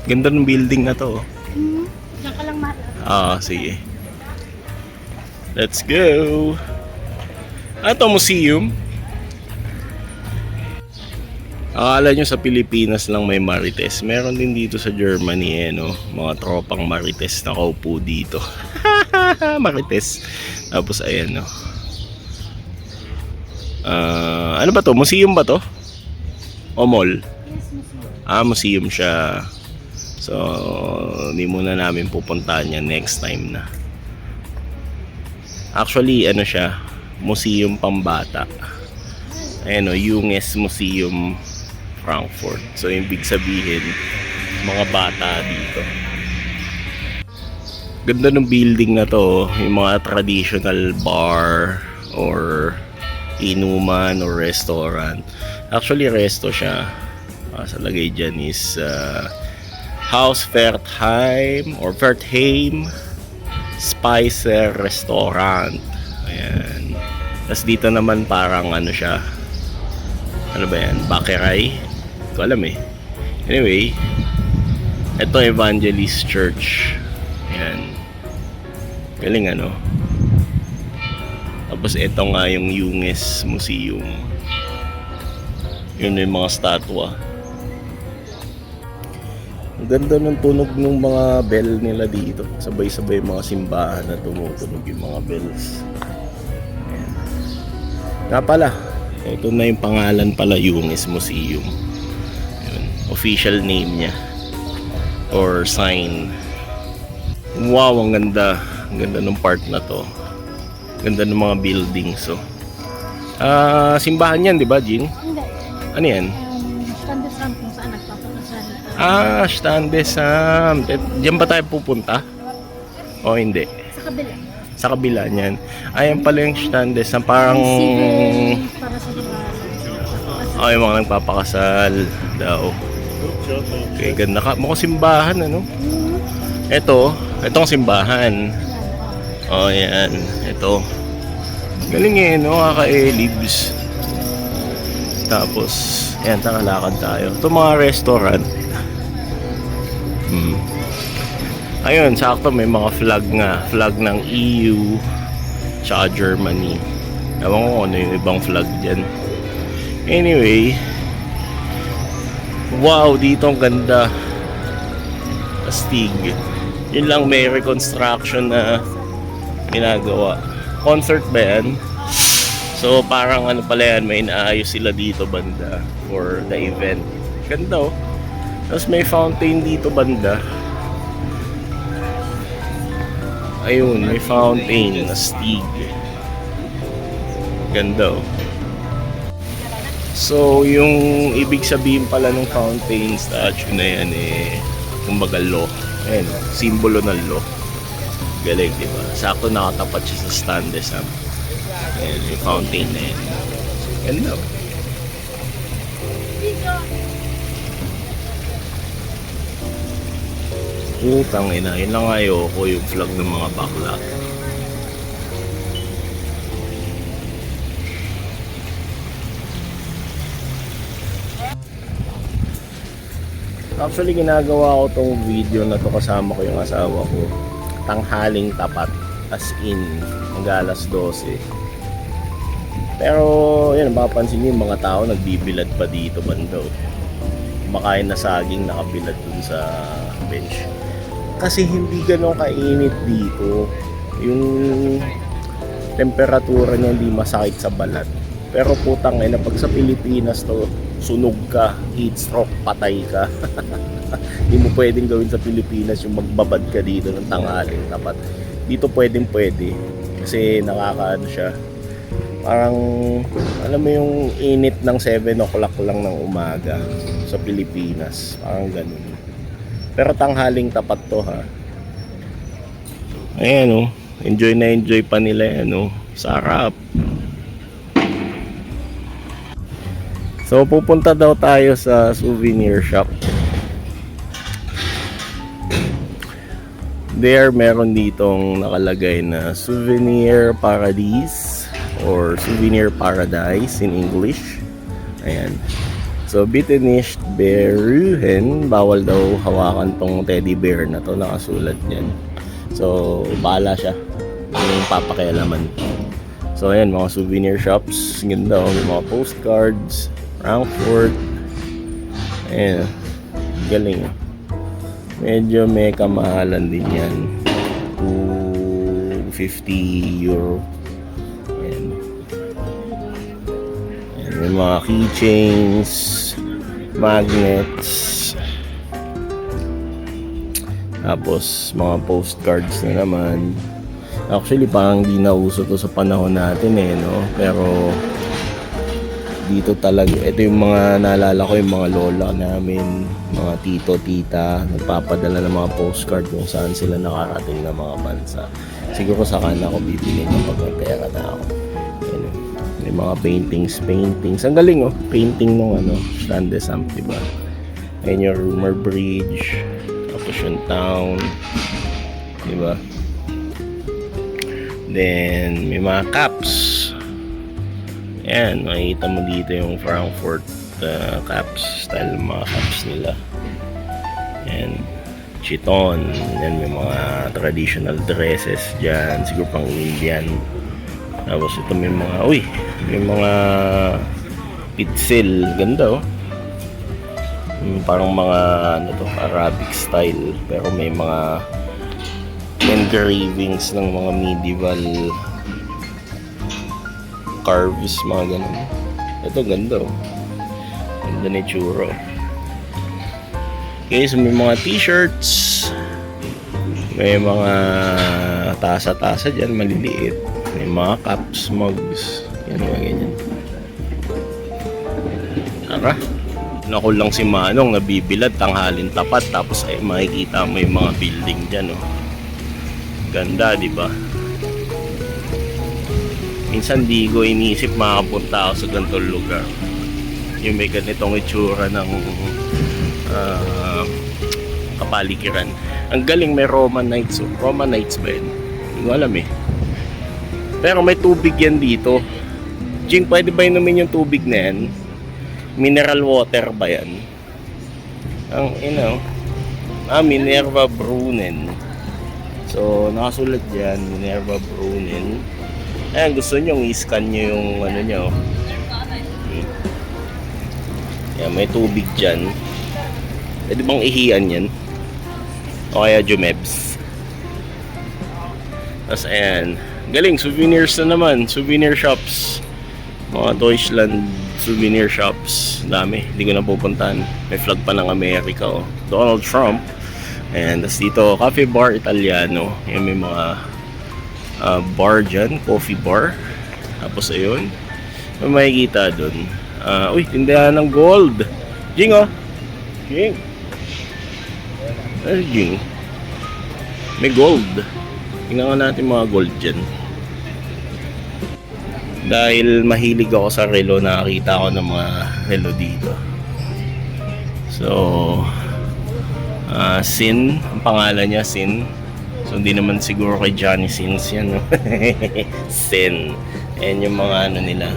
Ganda ng building na to. Diyan ka lang mahal. Sige. Let's go. Ito, museum. Akala nyo sa Pilipinas lang may Marites. Meron din dito sa Germany, no? Mga tropang Marites na kaupo dito. Marites. Tapos, ayan, no? Ano ba to? Museum ba to? O mall? Yes, museum. Museum siya. So, hindi muna namin pupuntahan yan next time na. Actually, ano siya? Museum pambata. Ayan o, Junges Museum Frankfurt. So, ibig sabihin, mga bata dito. Ganda ng building na to. Yung mga traditional bar or inuman or restaurant. Actually, resto siya. Sa lagay dyan is Haus Wertheim or Wertheim Spicer Restaurant. Ayan. Tapos dito naman parang ano siya. Ano ba yan? Bakeray? Hindi ko alam eh. Anyway, ito Evangelist Church. Ayan. Galing ano. Tapos ito nga yung Junges Museum. Yun yung mga statwa. Ang ganda ng tunog ng mga bell nila dito. Sabay-sabay mga simbahan na tumutunog yung mga bells. Ayan. Nga pala, ito na yung pangalan pala, Junges Museum. Yun, official name niya. Or sign. Wow, ang ganda. Ang ganda ng part na to. Ganda ng mga buildings. So. Simbahan yan, di ba, Jean? Hindi. Ano yan? Standesam kung saan nagpapakasal. Standesam. Diyan ba tayo pupunta? O hindi? Sa kabila. Sa kabila niyan. Ayan pala yung Standesam. Parang... Para sa yung mga nagpapakasal daw. Okay, ganda ka. Mukhang simbahan, ano? Itong simbahan. Yan. Ito. Galing eh, no? Kaka-elibs. Tapos, ayan, takalakad tayo. Ito mga restaurant. Ayun, sakto may mga flag nga. Flag ng EU tsaka Germany. Ewan ko ano yung ibang flag dyan. Anyway, wow, dito ang ganda. Astig. Yun lang, may reconstruction na ginagawa. Concert ba yan? So parang ano pala yan, may inaayos sila dito banda for the event. Ganda oh. Tapos may fountain dito banda. Ayun, may fountain na Stig. Ganda oh. So yung ibig sabihin pala ng fountain statue na yan kumbaga law. Ayun, simbolo ng law. Galing, diba? Sakto nakatapat siya sa Standesam. Ayan, yung fountain na yan. Ganda. Putang ina, yun lang ayoko yung flag ng mga bakla. Actually, ginagawa ko tong video na to kasama ko yung asawa ko. Tanghaling tapat, as in mag-alas 12. Pero yan, mapapansin niyo yung mga tao nagbibilad pa dito bando. Kumakain na saging nakabilad dun sa bench. Kasi hindi ganun kainit dito. Yung temperatura niya hindi masakit sa balat. Pero putang ina, pag sa Pilipinas to, sunog ka, heat stroke, patay ka. Hindi mo pwedeng gawin sa Pilipinas yung magbabad ka dito ng tanghaling tapat. Dito pwedeng pwede. Kasi nakakaano siya. Parang, alam mo yung init ng 7 o'clock lang ng umaga sa Pilipinas. Parang ganun. Pero tanghaling tapat to ha. Ayan oh. Enjoy na enjoy pa nila yan oh. Sarap. So pupunta daw tayo sa souvenir shop. There meron ditong nakalagay na Souvenir Paradise or Souvenir Paradise in English. Ayan. So, Bitternist Beruhen, bawal daw hawakan tong teddy bear na to, nakasulat yan. So, bahala siya. Ano yung papakialaman. So, ayan, mga souvenir shops. Ganda, oh. May mga postcards. Frankfurt. Ayan. Galing. Medyo may kamahalan din yan. 250 euro. Ayan. Ayan. May mga keychains. Magnets. Tapos, mga postcards na naman. Actually, parang di na uso to sa panahon natin eh, no? Pero, dito talaga, ito yung mga naalala ko, yung mga lola namin, mga tito, tita, nagpapadala ng mga postcard kung saan sila nakarating ng mga bansa. Siguro sa kana ako bibili kapag may pera na ako. Ayan, may mga paintings. Ang galing, oh. Painting nung, Strand de Samp, diba? Ayan yung Rumor Bridge, tapos yung town, diba? Then, may mga caps. Ayan, makikita mo dito yung Frankfurt caps. Style mga caps nila. Ayan, chiton. Ayan, may mga traditional dresses dyan. Siguro pang Indian. Tapos ito may mga, may mga pitsil. Ganda, oh. Parang mga, Arabic style. Pero may mga engravings ng mga medieval carves, mga ganun. Ito ganda, oh. Ganda na itsura. Okay, so may mga t-shirts, may mga tasa-tasa dyan, maliliit, may mga cups, mugs, yan, mga ganyan. Tara, nakul lang si Manong nabibilad, tanghalin tapat, tapos ay makikita mo yung mga building dyan, oh. Ganda, di ba? Minsan di ko iniisip makapunta ako sa ganitong lugar. Yung may ganitong itsura ng kapaligiran. Ang galing, may Roman Knights. Oh. Roman Knights ba yun? Hindi ko alam eh. Pero may tubig yan dito. Jing, pwede ba inumin yung tubig na yan? Mineral water ba yan? Ang Minerva Brunnen. So, nakasulat dyan, Minerva Brunnen. Ayan, gusto nyo i-scan nyo yung nyo. Ayan, may tubig dyan. Pwede bang ihian yan? O kaya Jumebs. Tapos ayan, galing, souvenirs na naman. Souvenir shops. Mga Deutschland souvenir shops. Dami, hindi ko na pupuntahan. May flag pa ng Amerika, oh. Donald Trump. And tas dito, Cafe Bar Italiano. Yan, may mga bar dyan, coffee bar. Tapos ayun, may makikita dun. Tindahan ng gold. Jing, oh. Jing. Jing. May gold. Tingnan nga natin mga gold dyan. Dahil mahilig ako sa relo, nakakita ako ng mga relo dito. So, Sin, ang pangalan niya, Sin. So, hindi naman siguro kay Johnny Sins yan, no? Sin. Ayan yung mga nila,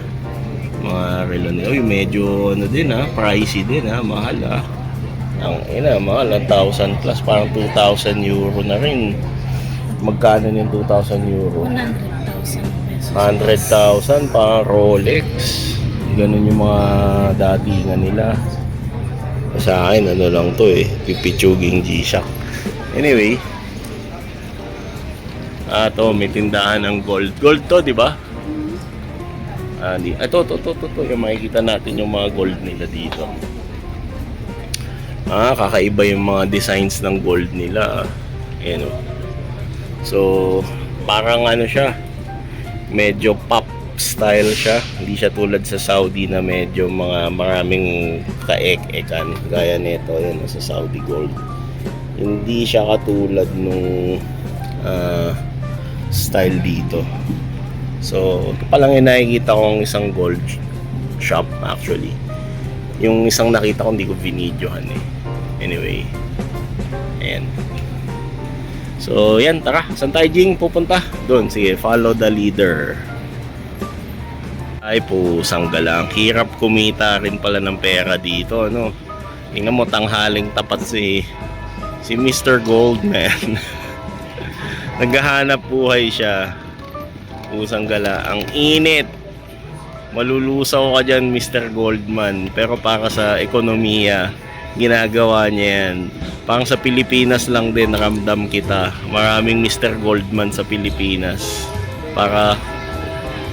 mga relo nila. Medyo din, pricey din, mahal, mahal, 1,000 plus, parang 2,000 euro na rin. Magkano yung 2,000 euro? 100,000 pesos. 100,000 parang Rolex. Ganun yung mga datingan nila. Sa akin, lang to pipitsuging G-Shock. Anyway, to, may tindahan ng gold. Gold to, di ba? Ito, yung makikita natin yung mga gold nila dito. Kakaiba yung mga designs ng gold nila. Ayan, oh. So, parang siya, medyo pop style siya. Hindi siya tulad sa Saudi na medyo maraming kaek-ekan. Gaya nito, yan, sa Saudi gold. Hindi siya katulad nung style dito. So, ito pa lang yung nakikita kong isang gold shop actually. Yung isang nakita ko, hindi ko binidyohan eh. Anyway, ayan. So, yan, tara. Saan tayo, Jing, pupunta? Doon, sige, follow the leader. Ay po, sanggalang. Hirap kumita rin pala ng pera dito, no? Tingnan mo, tanghaling tapat si Mr. Goldman. Naghahanap buhay siya. Pusang gala. Ang init. Malulusaw ka dyan, Mr. Goldman. Pero para sa ekonomiya, ginagawa niya yan. Parang sa Pilipinas lang din, ramdam kita. Maraming Mr. Goldman sa Pilipinas. Para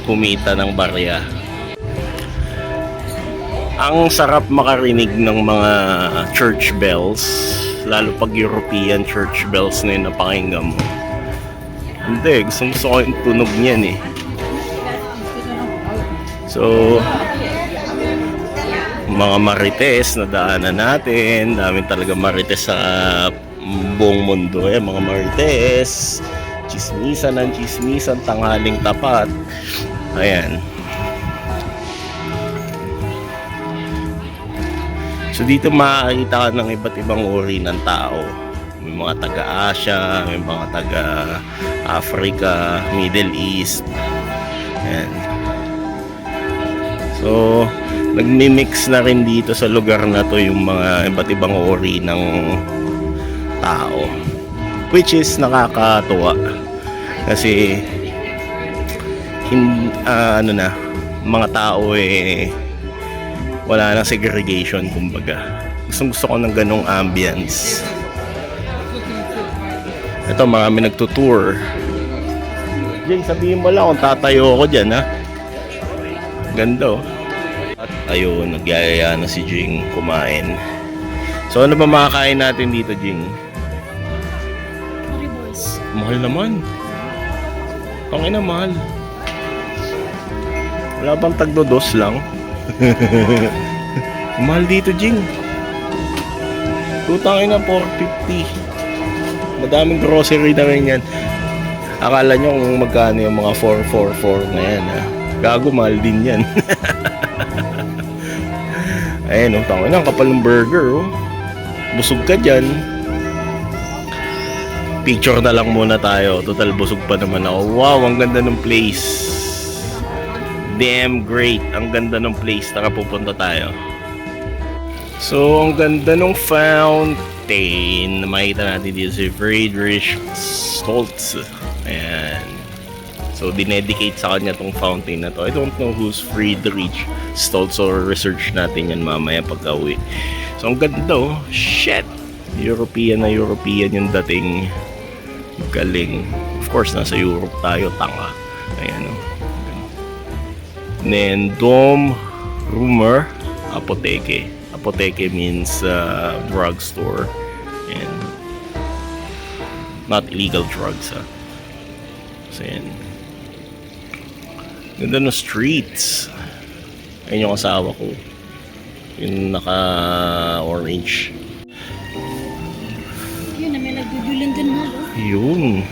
kumita ng barya. Ang sarap makarinig ng mga church bells, lalo pag European church bells na yun napakinggan mo. Hindi, gusto ko yung tunog niyan eh. So, mga marites na daanan natin, dami talaga marites sa buong mundo. Mga marites, chismisan ng chismisan, tanghaling tapat. Ayan. So dito makakita ka ng iba't ibang uri ng tao. May mga taga-Asia, may mga taga-Africa, Middle East. Ayan. So, nagmi-mix na rin dito sa lugar na to yung mga iba't ibang uri ng tao. Which is nakakatuwa. Kasi mga tao wala nang segregation, kumbaga. Gusto ko ng ganong ambience. Ito, marami nagtutour. Jay, sabihin mo lang kung tatayo ako dyan, ha? Ganda, oh. At ayun, nagyayaya na si Jing kumain. So ano ba makakain natin dito, Jing? Curry boys. Mahal naman. Pangina, mahal. Wala bang tagdo-dos lang? Mahal dito, Jing. Tutangin na 450. Madaming grocery na rin yan. Akala nyo kung magkano yung mga 444 na yan, ha? Gago, mahal din yan. Ayan, oh, tangin na, kapal ng burger, oh. Busog ka dyan. Picture na lang muna tayo. Total, busog pa naman ako. Wow, ang ganda ng place. Damn great. Ang ganda ng place. Tara, pupunta tayo. So, ang ganda ng fountain. Makita natin dito si Friedrich Stoltz. Ayan. So, dinedicate sa kanya tong fountain na to. I don't know who's Friedrich Stoltz, or research natin yan mamaya pagka-uwi. So, ang ganda, oh. Shit! European na European yung dating. Galing. Of course, nasa Europe tayo. Tanga. Ayan, oh. Then, Dom Rumor Apoteke. Apoteke means drugstore. And not illegal drugs, ha. So, yan. Ganda ng streets. Ayun yung asawa ko. Yung naka-orange. Yun na, may nagdudulan din mo, no? Yun.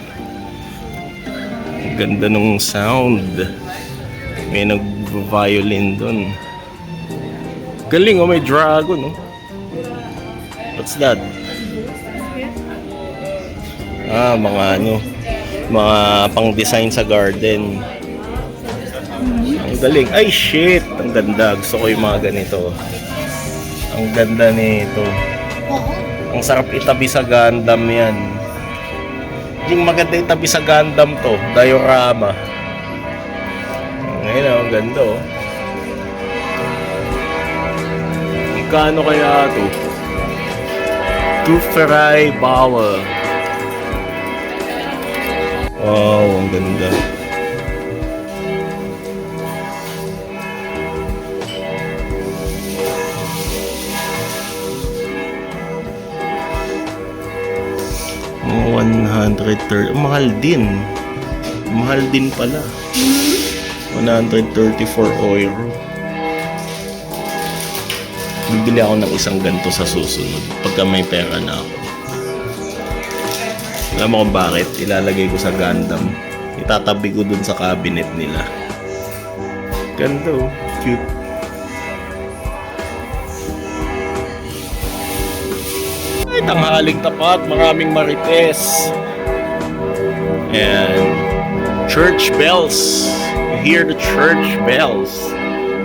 Ganda ng sound. May nag-violin dun. Galing, oh, may dragon, oh. What's that? Mga pang-design sa garden. Ang galing. Ay, shit! Ang ganda. Gusto ko yung mga ganito. Ang ganda nito. Ang sarap itabi sa Gundam yan. Yung maganda itabi sa Gundam to. Diorama. Ngayon, ang ganda, oh. Magkano kaya ito? Tuferay Bawa. Wow, ang ganda. Oh, 130. Mahal din. Mahal din pala. 134 euro. Bibili ako ng isang ganito sa susunod pagka may pera na ako. Alam mo kung bakit? Ilalagay ko sa Gundam. Itatabi ko dun sa cabinet nila. Ganda, oh. Cute. Ay, tanghaling tapat. Maraming marites. And church bells. hear the church bells.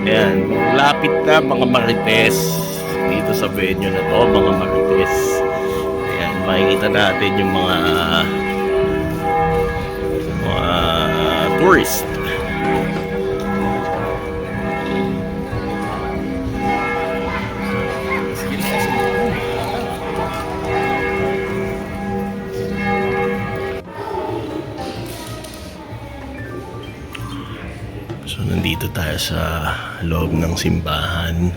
Ayan, lapit na mga marites dito sa venue na to, mga marites. Ayan, makikita natin yung mga tourist. So nandito tayo sa loob ng simbahan.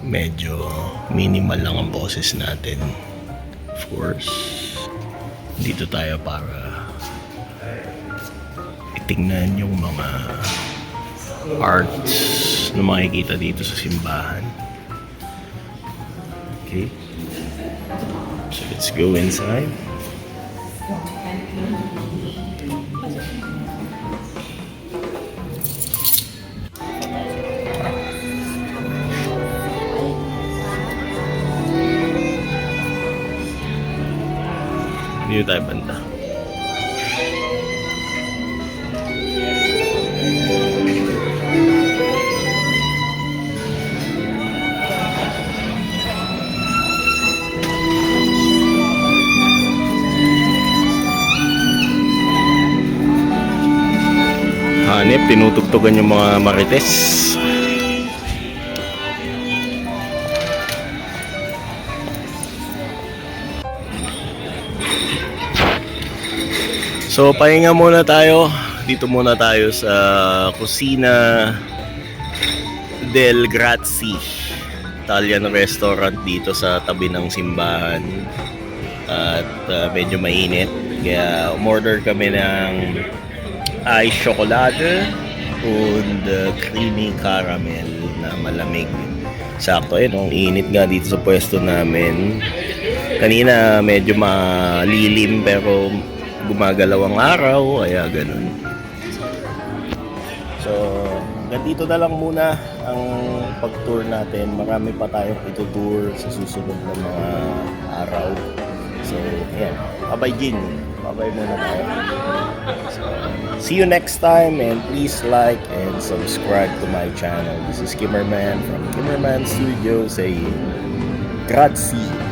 Medyo minimal lang ang boses natin. Of course, dito tayo para itingnan yung mga arts na makikita dito sa simbahan. Okay, so let's go inside. Dito tayo banda. Hanip, tinutugtugan yung mga marites. So, pahinga muna tayo. Dito muna tayo sa Cucina del Grazie, Italian restaurant dito sa tabi ng simbahan. At medyo mainit. Kaya umorder kami ng ice chocolate and creamy caramel na malamig. Sakto ang init nga dito sa pwesto namin. Kanina medyo malilim pero gumagalaw ang araw, kaya ganun. So, ganito na lang muna ang pag-tour natin. Marami pa tayong itutour sa susunod na mga araw. So, ayan. Bye-bye, Jin. Bye-bye muna tayo. So, see you next time and please like and subscribe to my channel. This is Kimmerman from Kimmerman Studio saying, Grazie.